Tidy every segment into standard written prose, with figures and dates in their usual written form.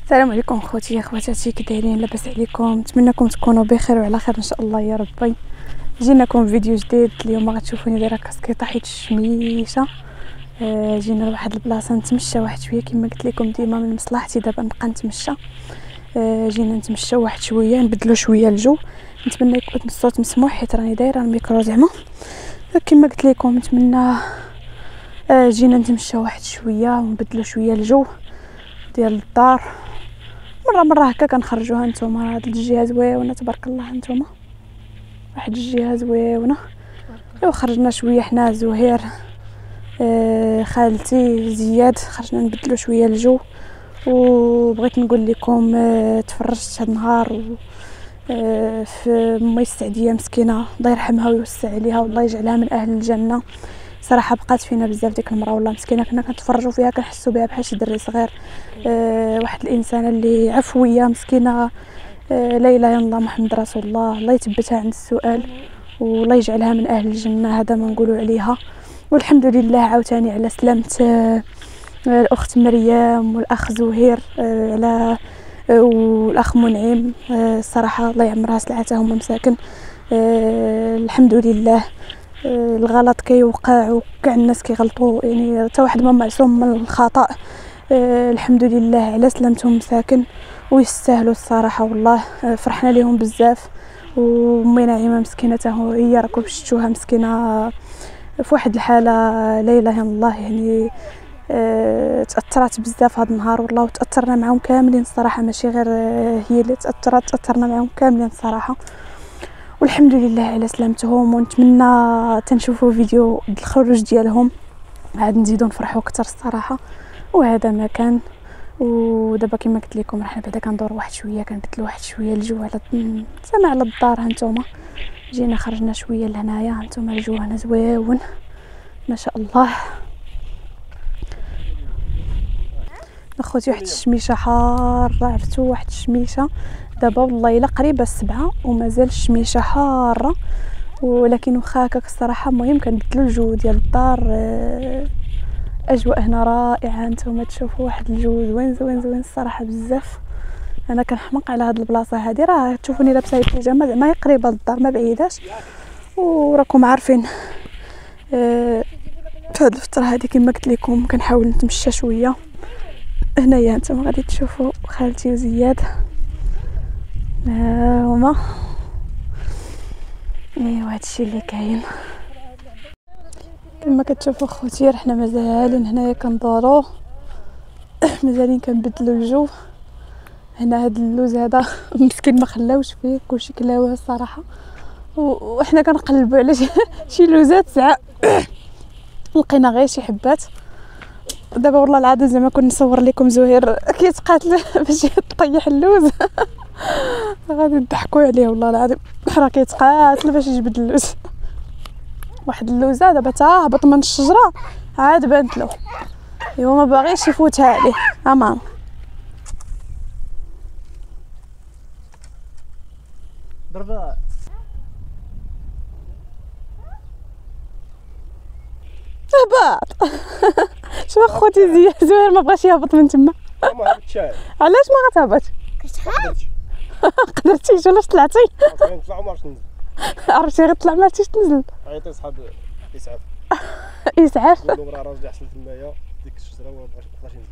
السلام عليكم خوتي خواتاتي، كي دايرين؟ لاباس عليكم؟ نتمنىكم تكونوا بخير وعلى خير ان شاء الله يا ربي. جيناكم فيديو جديد. اليوم غتشوفوني دايره كاسكيطه حيت الشميشه. جينا لواحد البلاصه نتمشى واحد شويه كما قلت لكم، ديما من مصلحتي دابا نبقى نتمشى. جينا نتمشى واحد شويه نبدلوا شويه الجو. نتمنى يكون الصوت مسموح حيت راني دايره الميكرو زعما كما قلت لكم. نتمنى جينا نتمشى واحد شويه ونبدلوا شويه الجو ديال الدار. مره هكا كنخرجوها. نتوما هاد الجهه زويونه تبارك الله، نتوما واحد الجهه زويونه. ايوا خرجنا شويه حنا زهير خالتي زياد، خرجنا نبدلوا شويه الجو. وبغيت نقول لكم تفرجت هاد النهار في مي السعديه مسكينه، الله يرحمها ويوسع عليها والله يجعلها من اهل الجنه. صراحه بقات فينا بزاف ديك المراه والله مسكينه، كنا كنتفرجوا فيها كنحسوا بها بحال شي دري صغير. واحد الانسانه اللي عفويه مسكينه. لا اله الا الله محمد رسول الله. الله يثبتها عند السؤال والله يجعلها من اهل الجنه، هذا ما نقولوا عليها. والحمد لله عاوتاني على سلامه الاخت مريم والاخ زهير على والاخ منعم. الصراحه الله يعمرها سلعتهم مساكن. الحمد لله. الغلط كيوقع وكاع الناس كيغلطوا، يعني حتى واحد ما معصوم من الخطا. الحمد لله على سلامتهم مساكن ويستاهلوا الصراحه والله. فرحنا لهم بزاف. وامي نعيمه مسكينه هي راكم شفتوها مسكينه في واحد الحاله لا اله الا الله، يعني تاثرت بزاف هذا النهار والله، وتاثرنا معهم كاملين الصراحه، ماشي غير هي اللي تاثرنا معهم كاملين الصراحه. والحمد لله على سلامتهم. ونتمنى تنشوفوا فيديو الخروج ديالهم عاد نزيدو نفرحوا اكثر الصراحه. وهذا ما كان. ودابا كما قلت لكم راح بعدا كندور واحد شويه، كنبدل واحد شويه الجو على سمع على الدار. هانتوما جينا خرجنا شويه لهنايا، هانتوما الجو هنا زويون ما شاء الله. اخوتي واحد الشميشه حاره، عرفتوا واحد الشميشه دابا والله الا قريبه 7 ومازال الشميشه حاره، ولكن واخا هكاك الصراحه. المهم كنبدلوا الجو ديال الدار. اجواء هنا رائعه، نتوما تشوفوا واحد الجو زوين زوين زوين الصراحه بزاف. انا كنحمق على هاد البلاصه هادي، راه تشوفوني لابسه البيجامه زعما قريبه للدار ما بعيداش. وراكم عارفين في هاد الفتره هادي كما قلت لكم كنحاول نتمشى شويه. هنايا نتوما غادي تشوفوا خالتي وزياد هما. ايوا هادشي اللي كاين كما كتشوفوا خوتي. رحنا مازالين هنايا كندورو، مازالين كنبدلوا الجو. هنا هاد اللوز هذا مسكين ما خلاوش فيه، كلشي كلاوه الصراحه. وحنا كنقلبوا على شي لوزات ساعه لقينا غير شي حبات. دابا والله العظيم زعما كنت نصور لكم زهير كيتقاتل باش يطيح اللوز غادي نضحكوا عليه والله العظيم، راه كيتقاتل باش يجبد اللوز. واحد اللوزه دابا تا هبط من الشجره عاد بانت له، ايوا ما باغيش يفوتها عليه. امان ضربه هبط. شوف خوتي زهير ما بغاش يهبط من تما. ما هبطش. علاش ما غتهبط؟ قدرتي علاش طلعتي؟ نطلع وما عرفتش ننزل. عرفتي غتطلع ما عرفتيش تنزل. عيطت صحاب اسعاف اسعاف. قالوا راه راجل حصل تمايا ديك الشجره وما بغاش ينزل.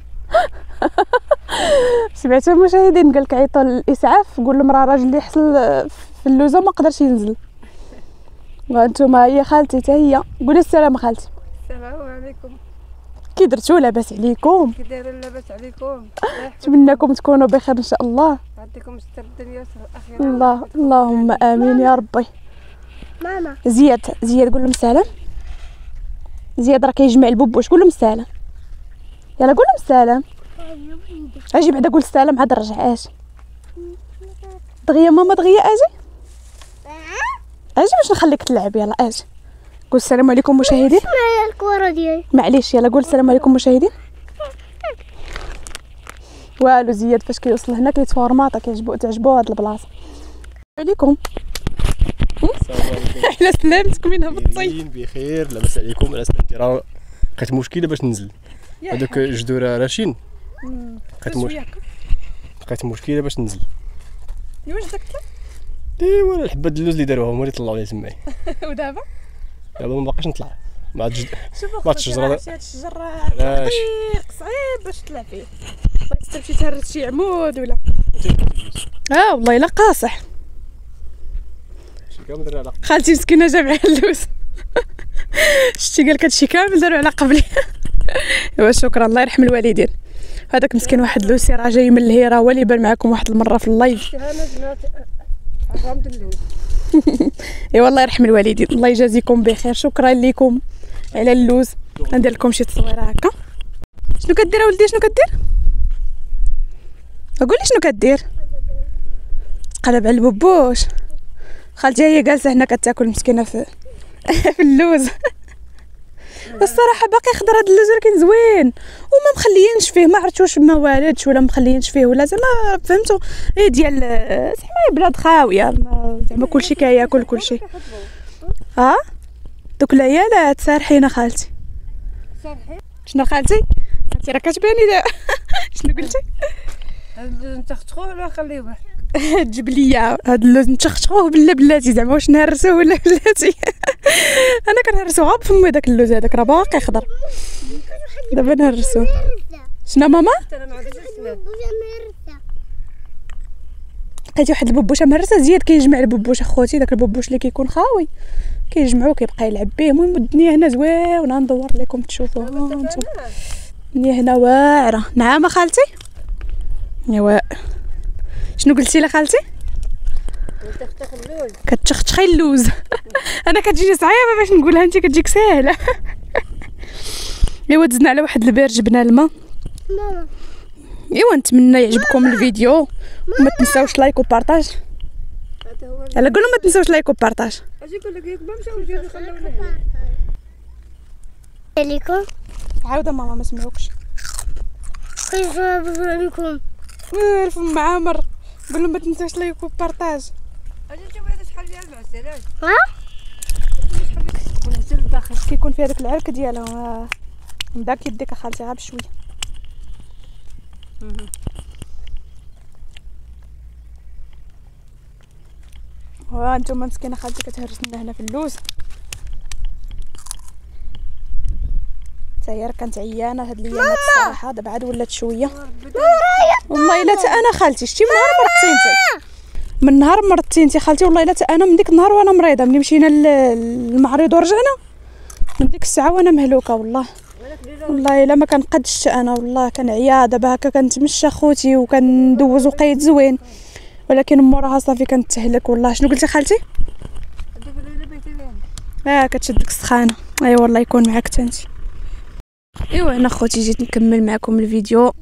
سمعتوا المشاهدين قالك عيطوا للاسعاف، قول لهم راه راجل اللي حصل في اللوزه ما قدرش ينزل. وانتم هي خالتي حتى هي. قولي السلام خالتي. السلام عليكم. كي درتو؟ لاباس عليكم؟ كي دايرين؟ لاباس عليكم؟ نتمنىكم تكونوا بخير ان شاء الله. يعطيكم ستر الدنيا والاخره. الله اللهم امين يا ربي. ماما زياد قول لهم السلام. زياد راه كيجمع البوبوش، قول لهم السلام. يلا قول لهم السلام. اجي بعدا قول السلام عاد رجع. اجي دغيا ماما دغيا. اجي باش نخليك تلعب. يلا اجي قول السلام عليكم مشاهدين. معايا الكره ديالي معليش يلا قول السلام عليكم مشاهدين. والو زياد فاش كيوصل هنا كيتفورماطا تعجبو هاد البلاصه. عليكم على سلامتك من هبطتي؟ بخير لاباس عليكم؟ على سلامتي. راه لقيت مشكله باش ننزل. هذوك الجدور راشين لقيت مشكل. لقيت مشكله باش ننزل. واش داك ايوا الحبه د اللوز اللي داروها هما اللي طلعوا لي تمايا. ودابا دابا ما باقيش نطلع مع شوف بعض الشجره. هاد الشجر طريق صعيب باش تطلع فيه. بغيت تمشي تهرس شي عمود ولا والله الا قاصح. شي كامل درنا على خالتي مسكينه جامعه اللوز. شتي قالك هادشي كامل داروا على قبلي. ايوا شكرا الله يرحم الوالدين. هذاك مسكين واحد لوسي راه جاي من الهيره، هو اللي بان معكم واحد المره في اللايف. ايوا الله يرحم الوالدين، الله يجازيكم بخير. شكرا لكم على اللوز. ندير لكم شي تصويره هكا. شنو كدير اولدي؟ شنو كدير؟ قولي شنو كدير؟ تقلب على البوبوش. خالتي هي جالسه هنا كتاكل مسكينه في في اللوز. الصراحه باقي خضر هذا اللوز ولكن زوين وما مخليينش فيه، ما عرفت واش ما والدش ولا مخليينش فيه ولا زعما فهمتوا ايه ديال زعما بلاد خاويه زعما كلشي كياكل كلشي. دوك العيالات سارحين خالتي. شنو خالتي؟ انت راه كتباني دابا. شنو قلتي؟ نتخطخوه ولا نخليوه؟ تجيب ليا هاد اللوز نتخطخوه بلا بلاتي زعما واش نهرسوه ولا بلاتي. انا كنهرسو غا بفمي داك اللوز هذاك راه باقي خضر. دابا نهرسو. شنو ماما؟ لقيتي واحد البوبوشه مهرسه. زياد كيجمع البوبوش اخوتي، داك البوبوش اللي كيكون خاوي كيجمعو كيبقى يلعب به. المهم الدنيا هنا زوينه ندور لكم تشوفوها انتم. الدنيا هنا واعره. نعم خالتي؟ ايوا شنو قلتي لي خالتي؟ نتخطخ اللوز. كتشخشخي اللوز. انا كتجيني صعيبه باش نقولها، انت كتجيك ساهله. ايوا دزنا على واحد البير جبنا الماء. ماما ايوا نتمنى يعجبكم الفيديو وما تنساوش لايك وبارطاج. هذا هو. يلا قولوا ما تنساوش لايك وبارطاج. اجي نقول لك ما مشاو جاو خلونا هنا. عليكم عاوده ماما ما سمعوكش. كيف عليكم؟ الفم معامر. قولوا ما تنساوش لايك وبارطاج. اجي نشوف هذا شحال ديال المعسلات. ونزل لداخل كيكون فيها داك العرك ديالها. مداك يديك اخالتي غير بشويه. ها نتوما مسكينه خالتي كتهرس لنا هنا في اللوز. حتى هي كانت عيانه هاد الايامات الصراحه، دابا عاد ولات شويه. والله الا حتى انا خالتي شتي من نهار مرضتي انت، من نهار مرضتي انت خالتي. والله الا حتى انا من ديك النهار وانا مريضه، ملي مشينا للمعرض ورجعنا من ديك الساعه وانا مهلوكه. والله الا ما كنقدش انا، والله كنعيا. دابا هكا كنتمشى خوتي وكندوز وقيت زوين، ولكن موراها صافي كنتهلك. والله شنو قلتي خالتي؟ كتشدك السخانه. ايوا والله يكون معاك حتى انت. ايوا انا خوتي جيت نكمل معكم الفيديو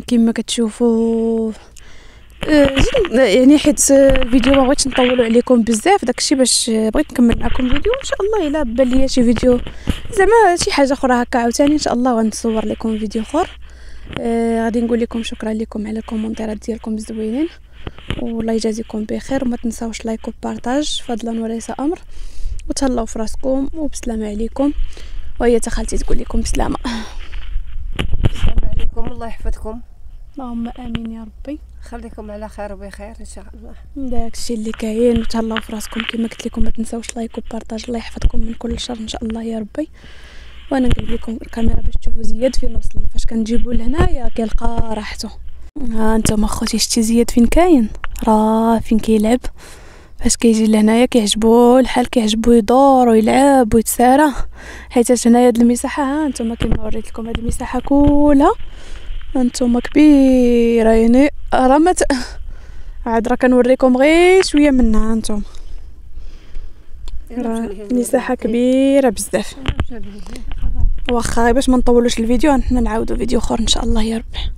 كما كتشوفوا. يعني حيت الفيديو ما بغيتش نطولوا عليكم بزاف، داكشي باش بغيت نكمل معكم الفيديو. ان شاء الله الا بان ليا شي فيديو زعما شي حاجه اخرى هكا عاوتاني ان شاء الله غنصور لكم فيديو اخر. غادي نقول لكم شكرا لكم على الكومونتيرات ديالكم الزوينين، والله يجازيكم بخير. وما تنساوش لايك وبارطاج فضلا وليس امر، وتهلاو في راسكم وبسلامه عليكم. وهي تا خالتي تقول لكم بسلامه. السلام عليكم، الله يحفظكم. اللهم امين يا ربي. خليكم على خير وبخير ان شاء الله. داكشي اللي كاين. وتهلاو في راسكم كما قلت لكم، ما تنساوش لايك وبارطاج. الله يحفظكم من كل شر ان شاء الله يا ربي. وانا نقلب لكم الكاميرا باش تشوفوا زياد فين وصل. فاش كنجيبوه لهنايا كيلقى راحته. ها انتم اخوتي شتي زياد فين كاين؟ راه فين كيلعب. فاش كيجي لهنايا كيعجبو الحال، كيعجبو يدور ويلعب ويتسارى. حيت هنايا هاد المساحه، ها انتم كما وريت لكم هاد المساحه كلها انتم كبيره، يعني راه عاد راه كنوريكم غير شويه منها. انتم راه مساحه كبيره بزاف. واخا باش ما نطولوش الفيديو، حنا نعاودوا فيديو اخر ان شاء الله يا ربي.